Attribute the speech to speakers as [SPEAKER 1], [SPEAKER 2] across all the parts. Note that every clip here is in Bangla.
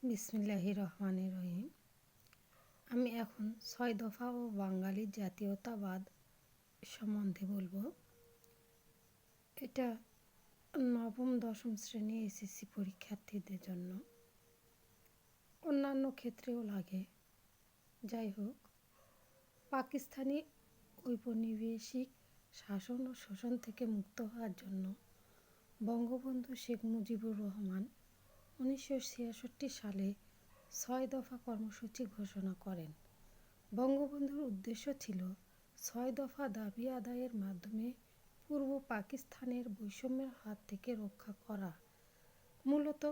[SPEAKER 1] বিসমিল্লাহির রহমানির রহিম। আমি এখন ৬ দফা ও বাঙালি জাতীয়তাবাদ সম্বন্ধে বলবো। এটা নবম দশম শ্রেণী এসএসসি পরীক্ষার্থীদের জন্য, অন্যান্য ক্ষেত্রেও লাগে। যাই হোক, পাকিস্তানি ঔপনিবেশিক শাসন ও শোষণ থেকে মুক্ত হওয়ার জন্য বঙ্গবন্ধু শেখ মুজিবুর রহমান ১৯৬৬ সালে ৬ দফা কর্মসূচি ঘোষণা করেন। বঙ্গবন্ধুর উদ্দেশ্য ছিল ৬ দফা দাবি আদায়ের মাধ্যমে পূর্ব পাকিস্তানের বৈষম্যের হাত থেকে রক্ষা করা। মূলত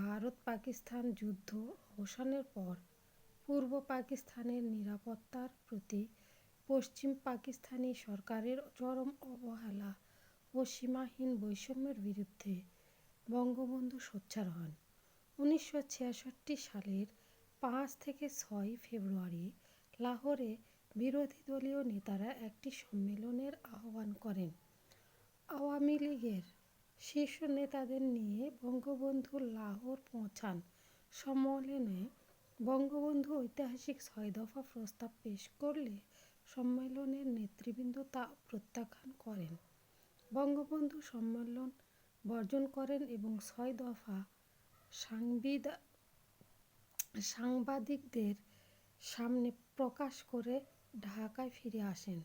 [SPEAKER 1] ভারত পাকিস্তান যুদ্ধ অবসানের পর পূর্ব পাকিস্তানের নিরাপত্তার প্রতি পশ্চিম পাকিস্তানি সরকারের চরম অবহেলা ও সীমাহীন বৈষম্যের বিরুদ্ধে বঙ্গবন্ধু সোচ্চার হন। ১৯৬৬ সালের ৫ থেকে ৬ ফেব্রুয়ারি লাহোরে বিরোধী দলীয় নেতারা একটি সম্মেলনের আহ্বান করেন। আওয়ামী লীগের শীর্ষ নেতাদের নিয়ে বঙ্গবন্ধু লাহোর পৌঁছান। সম্মেলনে বঙ্গবন্ধু ঐতিহাসিক ৬ দফা প্রস্তাব পেশ করলে সম্মেলনের নেতৃবৃন্দ তা প্রত্যাখ্যান করেন। বঙ্গবন্ধু সম্মেলন বর্জন করেন এবং ৬ দফা সাংবাদিকদের সামনে প্রকাশ করে ঢাকায় ফিরে আসেন।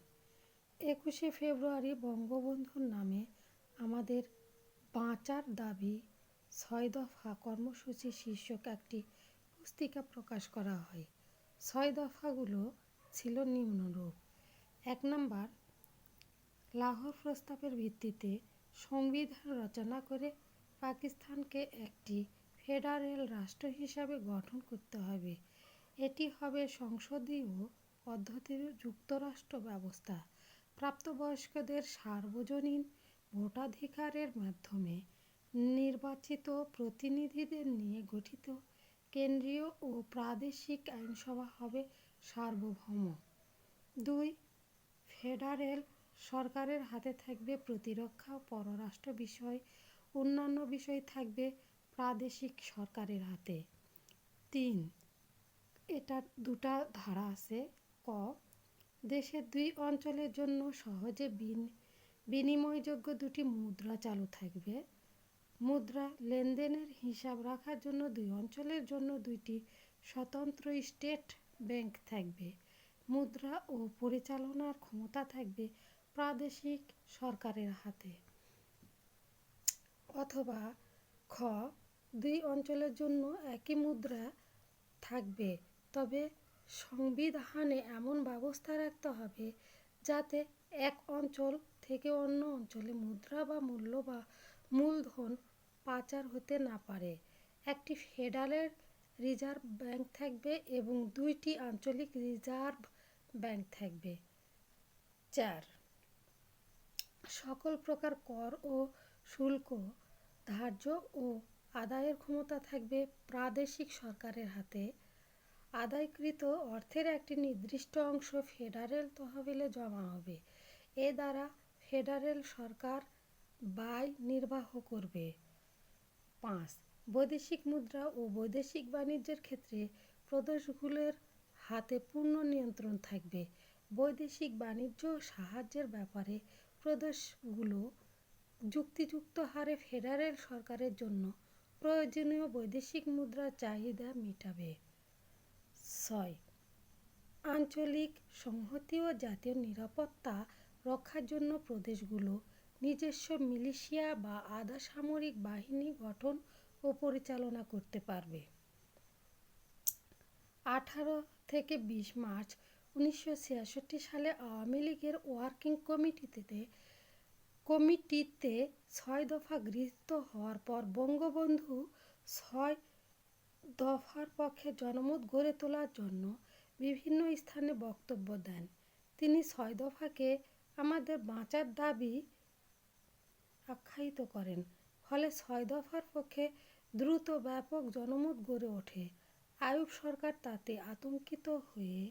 [SPEAKER 1] ২১শে ফেব্রুয়ারি বঙ্গবন্ধুর নামে আমাদের বাঁচার দাবি ৬ দফা কর্মসূচি শীর্ষক একটি পুস্তিকা প্রকাশ করা হয়। ৬ দফাগুলো ছিল নিম্নরূপ: ১ নম্বর, লাহোর প্রস্তাবের ভিত্তিতে সংবিধান রচনা করে পাকিস্তানকে একটি ফেডারেল রাষ্ট্র হিসাবে গঠন করতে হবে। এটি হবে সংসদীয় পদ্ধতির যুক্তরাষ্ট্র ব্যবস্থা। প্রাপ্তবয়স্কদের সার্বজনীন ভোটাধিকারের মাধ্যমে নির্বাচিত প্রতিনিধিদের নিয়ে গঠিত কেন্দ্রীয় ও প্রাদেশিক আইনসভা হবে সার্বভৌম। ২. ফেডারেল সরকারের হাতে থাকবে প্রতিরক্ষা ও পররাষ্ট্র বিষয়, অন্যান্য বিষয় থাকবে প্রাদেশিক সরকারের হাতে। ৩. এটার দুটা ধারা আছে। ক. দেশের ২ অঞ্চলের জন্য সহজে বিনিময়যোগ্য ২টি মুদ্রা চালু থাকবে। মুদ্রা লেনদেনের হিসাব রাখার জন্য ২ অঞ্চলের জন্য ২টি স্বতন্ত্র স্টেট ব্যাংক থাকবে। মুদ্রা ও পরিচালনার ক্ষমতা থাকবে প্রাদেশিক সরকারের হাতে। অথবা খ. ২ অঞ্চলের জন্য একই মুদ্রা থাকবে, তবে সংবিধানে এমন ব্যবস্থা রাখতে হবে যাতে এক অঞ্চল থেকে অন্য অঞ্চলে মুদ্রা বা মূল্য বা মূলধন পাচার হতে না পারে। একটি ফেডারেল রিজার্ভ ব্যাংক থাকবে এবং ২টি আঞ্চলিক রিজার্ভ ব্যাংক থাকবে। ৪. সকল প্রকার কর ও শুল্ক ধার্য ও আদায়ের ক্ষমতা থাকবে প্রাদেশিক সরকারের হাতে। আদায়কৃত অর্থের একটি নির্দিষ্ট অংশ ফেডারেল তহবিলে জমা হবে। এ দ্বারা ফেডারেল সরকার ব্যয় নির্বাহ করবে। ৫. বৈদেশিক মুদ্রা ও বৈদেশিক বাণিজ্যের ক্ষেত্রে প্রদেশগুলোর হাতে পূর্ণ নিয়ন্ত্রণ থাকবে। বৈদেশিক বাণিজ্য ও সাহায্যের ব্যাপারে প্রদেশগুলো যুক্তিযুক্ত হারে ফেডারেল সরকারের জন্য প্রয়োজনীয় বৈদেশিক মুদ্রার চাহিদা মেটাবে। ৬. আঞ্চলিক সংহতি ও জাতীয় নিরাপত্তা রক্ষার জন্য প্রদেশগুলো নিজস্ব মিলিশিয়া বা আধা সামরিক বাহিনী গঠন ও পরিচালনা করতে পারবে। ১৮ থেকে ২০ মার্চ ১৯৬৬ সালে আওয়ামী লীগের ওয়ার্কিং কমিটিতে ৬ দফা গৃহীত হওয়ার পর বঙ্গবন্ধু ৬ দফার পক্ষে জনমত গড়ে তোলার জন্য বিভিন্ন স্থানে বক্তব্য দেন। তিনি ৬ দফাকে আমাদের বাঁচার দাবি আখ্যায়িত করেন। ফলে ৬ দফার পক্ষে দ্রুত ব্যাপক জনমত গড়ে ওঠে। আইয়ুব সরকার তাতে আতঙ্কিত হয়ে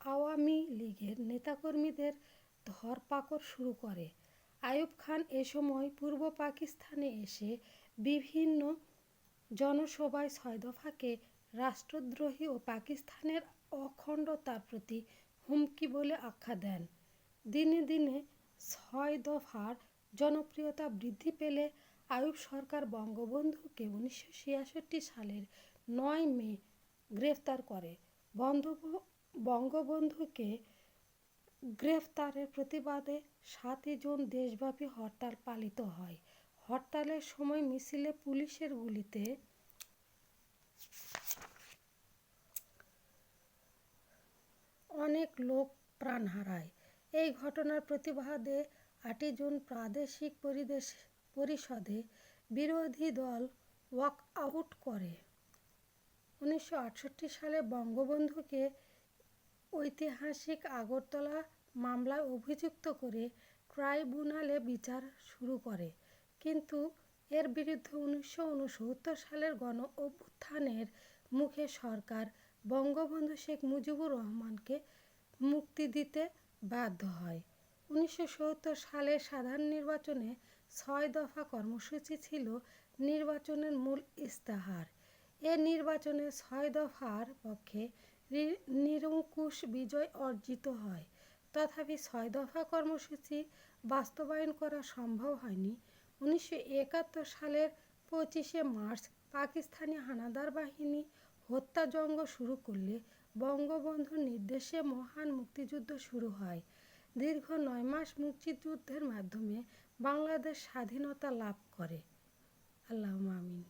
[SPEAKER 1] আওয়ামী লীগের নেতাকর্মীদের ধরপাকড় শুরু করে। আইয়ুব খান এ সময় পূর্ব পাকিস্তানে এসে বিভিন্ন জনসভায় 6 দফাকে রাষ্ট্রদ্রোহী ও পাকিস্তানের অখণ্ডতার প্রতি হুমকি বলে আখ্যা দেন। দিনে দিনে 6 দফার জনপ্রিয়তা বৃদ্ধি পেলে আইয়ুব সরকার বঙ্গবন্ধুকে 1966 সালের 9 মে গ্রেফতার করে। বঙ্গবন্ধুকে গ্রেফতারের প্রতিবাদে 7 জুন দেশব্যাপী হরতাল পালিত হয়। হরতালের সময় মিছিলে পুলিশের গুলিতে অনেক লোক প্রাণ হারায়। এই ঘটনার প্রতিবাদে 8 জুন প্রাদেশিক পরিষদে বিরোধী দল ওয়াক আউট করে। 1968 সালে বঙ্গবন্ধুকে ঐতিহাসিক আগরতলা মামলায় অভিযুক্ত করে ট্রাইব্যুনালে বিচার শুরু করে, কিন্তু এর বিরুদ্ধে 1969 সালের গণ অভ্যুত্থানের মুখে সরকার বঙ্গবন্ধু শেখ মুজিবুর রহমানকে মুক্তি দিতে বাধ্য হয়। 1970 সালের সাধারণ নির্বাচনে 6 দফা কর্মসূচি ছিল নির্বাচনের মূল ইস্তেহার। এ নির্বাচনে 6 দফার পক্ষে নিরঙ্কুশ বিজয় অর্জিত হয়। তথাপি 6 দফা কর্মসূচি বাস্তবায়ন করা সম্ভব হয়নি। 1971 সালের 25শে মার্চ পাকিস্তানি হানাদার বাহিনী হত্যাযজ্ঞ শুরু করলে বঙ্গবন্ধুর নির্দেশে মহান মুক্তিযুদ্ধ শুরু হয়। দীর্ঘ 9 মাস মুক্তিযুদ্ধের মাধ্যমে বাংলাদেশ স্বাধীনতা লাভ করে। আল্লাহুম্মা আমিন।